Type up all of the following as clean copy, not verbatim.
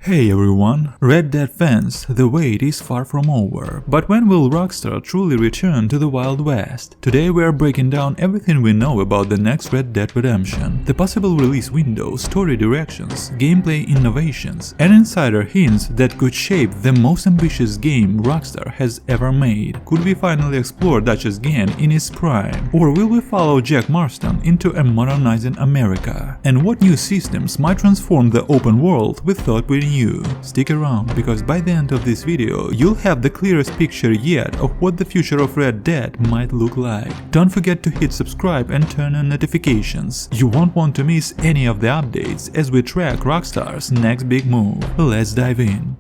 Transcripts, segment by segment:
Hey everyone, Red Dead fans, the wait is far from over. But when will Rockstar truly return to the Wild West? Today we are breaking down everything we know about the next Red Dead Redemption, the possible release window, story directions, gameplay innovations, and insider hints that could shape the most ambitious game Rockstar has ever made. Could we finally explore Dutch's gang in its prime? Or will we follow Jack Marston into a modernizing America? And what new systems might transform the open world we thought we knew? Stick around, because by the end of this video you'll have the clearest picture yet of what the future of Red Dead might look like. Don't forget to hit subscribe and turn on notifications. You won't want to miss any of the updates as we track Rockstar's next big move. Let's dive in.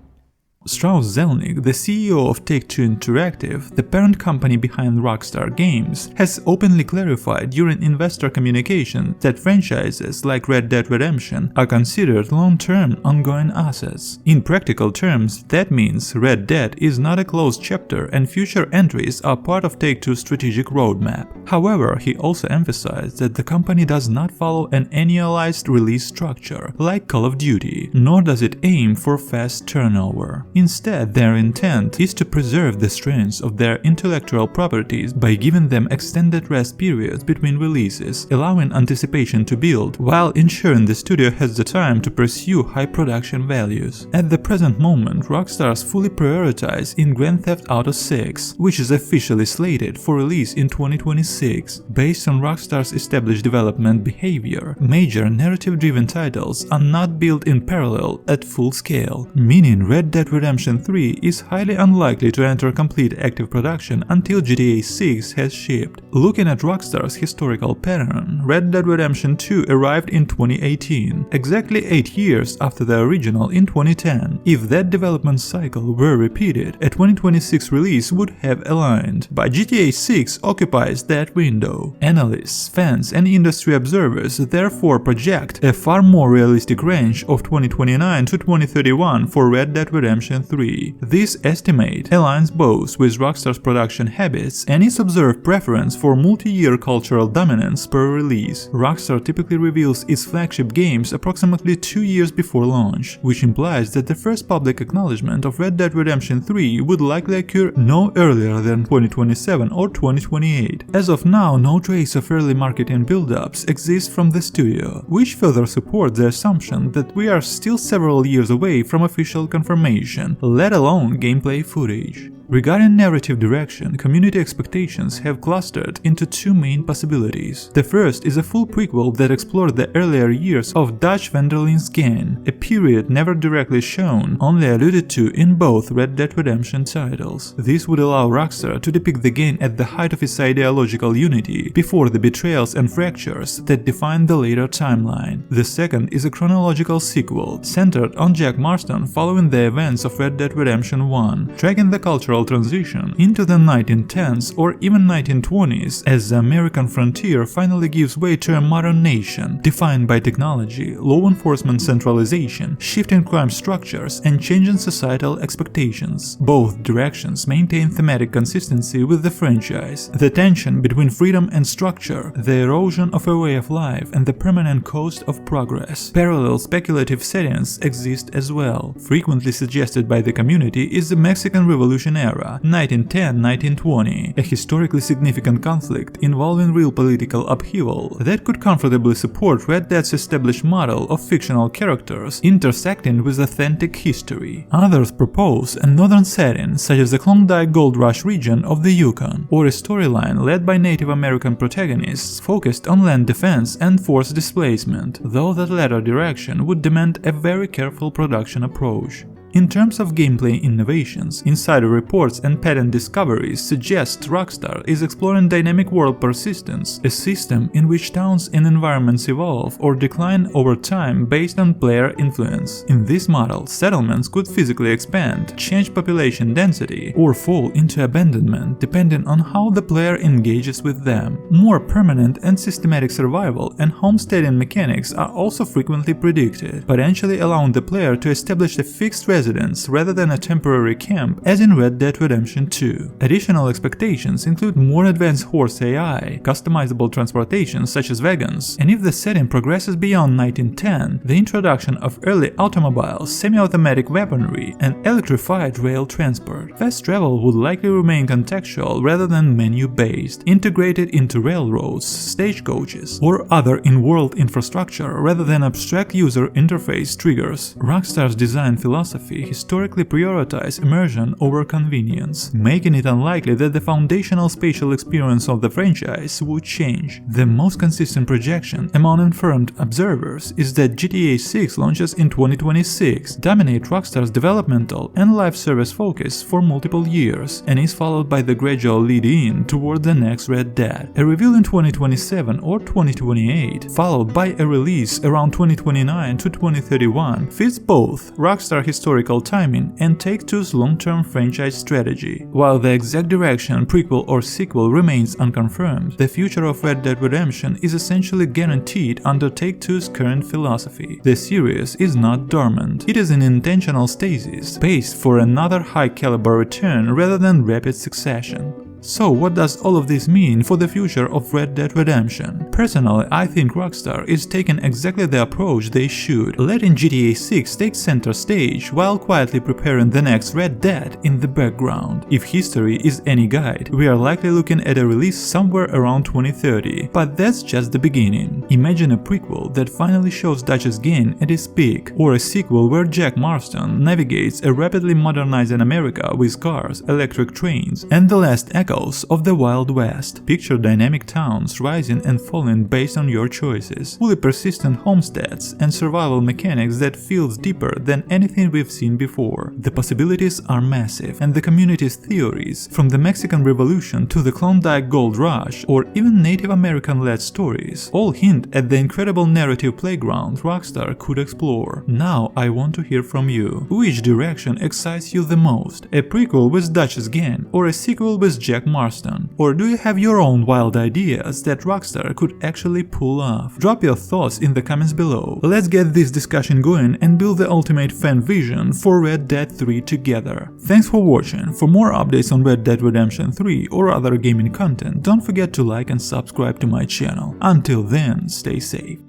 Strauss Zelnick, the CEO of Take-Two Interactive, the parent company behind Rockstar Games, has openly clarified during investor communication that franchises like Red Dead Redemption are considered long-term ongoing assets. In practical terms, that means Red Dead is not a closed chapter and future entries are part of Take-Two's strategic roadmap. However, he also emphasized that the company does not follow an annualized release structure like Call of Duty, nor does it aim for fast turnover. Instead, their intent is to preserve the strengths of their intellectual properties by giving them extended rest periods between releases, allowing anticipation to build, while ensuring the studio has the time to pursue high production values. At the present moment, Rockstar's fully prioritize in Grand Theft Auto 6, which is officially slated for release in 2026. Based on Rockstar's established development behavior, major narrative-driven titles are not built in parallel at full scale, meaning Red Dead Redemption 3 is highly unlikely to enter complete active production until GTA 6 has shipped. Looking at Rockstar's historical pattern, Red Dead Redemption 2 arrived in 2018, exactly 8 years after the original in 2010. If that development cycle were repeated, a 2026 release would have aligned, but GTA 6 occupies that window. Analysts, fans, and industry observers therefore project a far more realistic range of 2029 to 2031 for Red Dead Redemption 3. This estimate aligns both with Rockstar's production habits and its observed preference for multi-year cultural dominance per release. Rockstar typically reveals its flagship games approximately 2 years before launch, which implies that the first public acknowledgement of Red Dead Redemption 3 would likely occur no earlier than 2027 or 2028. As of now, no trace of early marketing build-ups exists from the studio, which further supports the assumption that we are still several years away from official confirmation, let alone gameplay footage. Regarding narrative direction, community expectations have clustered into two main possibilities. The first is a full prequel that explored the earlier years of Dutch van der Linde's gang, a period never directly shown, only alluded to in both Red Dead Redemption titles. This would allow Rockstar to depict the gang at the height of its ideological unity, before the betrayals and fractures that define the later timeline. The second is a chronological sequel, centered on Jack Marston following the events of Red Dead Redemption 1, tracking the cultural transition into the 1910s or even 1920s as the American frontier finally gives way to a modern nation, defined by technology, law enforcement centralization, shifting crime structures, and changing societal expectations. Both directions maintain thematic consistency with the franchise. The tension between freedom and structure, the erosion of a way of life, and the permanent cost of progress. Parallel speculative settings exist as well. Frequently suggested by the community is the Mexican Revolution era, 1910-1920, a historically significant conflict involving real political upheaval that could comfortably support Red Dead's established model of fictional characters intersecting with authentic history. Others propose a northern setting, such as the Klondike Gold Rush region of the Yukon, or a storyline led by Native American protagonists focused on land defense and forced displacement, though that latter direction would demand a very careful production approach. In terms of gameplay innovations, insider reports and patent discoveries suggest Rockstar is exploring dynamic world persistence, a system in which towns and environments evolve or decline over time based on player influence. In this model, settlements could physically expand, change population density, or fall into abandonment depending on how the player engages with them. More permanent and systematic survival and homesteading mechanics are also frequently predicted, potentially allowing the player to establish a fixed residence residence rather than a temporary camp as in Red Dead Redemption 2. Additional expectations include more advanced horse AI, customizable transportation such as wagons, and if the setting progresses beyond 1910, the introduction of early automobiles, semi-automatic weaponry, and electrified rail transport. Fast travel would likely remain contextual rather than menu-based, integrated into railroads, stagecoaches, or other in-world infrastructure rather than abstract user interface triggers. Rockstar's design philosophy historically prioritized immersion over convenience, making it unlikely that the foundational spatial experience of the franchise would change. The most consistent projection among informed observers is that GTA 6 launches in 2026, dominate Rockstar's developmental and live service focus for multiple years, and is followed by the gradual lead-in toward the next Red Dead. A reveal in 2027 or 2028, followed by a release around 2029 to 2031, fits both Rockstar historical timing and Take-Two's long-term franchise strategy. While the exact direction, prequel or sequel, remains unconfirmed, the future of Red Dead Redemption is essentially guaranteed under Take-Two's current philosophy. The series is not dormant, it is in intentional stasis, paced for another high-caliber return rather than rapid succession. So what does all of this mean for the future of Red Dead Redemption? Personally, I think Rockstar is taking exactly the approach they should, letting GTA 6 take center stage while quietly preparing the next Red Dead in the background. If history is any guide, we are likely looking at a release somewhere around 2030, but that's just the beginning. Imagine a prequel that finally shows Dutch's game at its peak, or a sequel where Jack Marston navigates a rapidly modernizing America with cars, electric trains, and the last of the Wild West. Picture dynamic towns rising and falling based on your choices, fully persistent homesteads, and survival mechanics that feels deeper than anything we've seen before. The possibilities are massive, and the community's theories, from the Mexican Revolution to the Klondike Gold Rush or even Native American-led stories, all hint at the incredible narrative playground Rockstar could explore. Now I want to hear from you. Which direction excites you the most? A prequel with Dutch's gang or a sequel with Jack Marston? Or do you have your own wild ideas that Rockstar could actually pull off? Drop your thoughts in the comments below. Let's get this discussion going and build the ultimate fan vision for Red Dead 3 together. Thanks for watching. For more updates on Red Dead Redemption 3 or other gaming content, don't forget to like and subscribe to my channel. Until then, stay safe.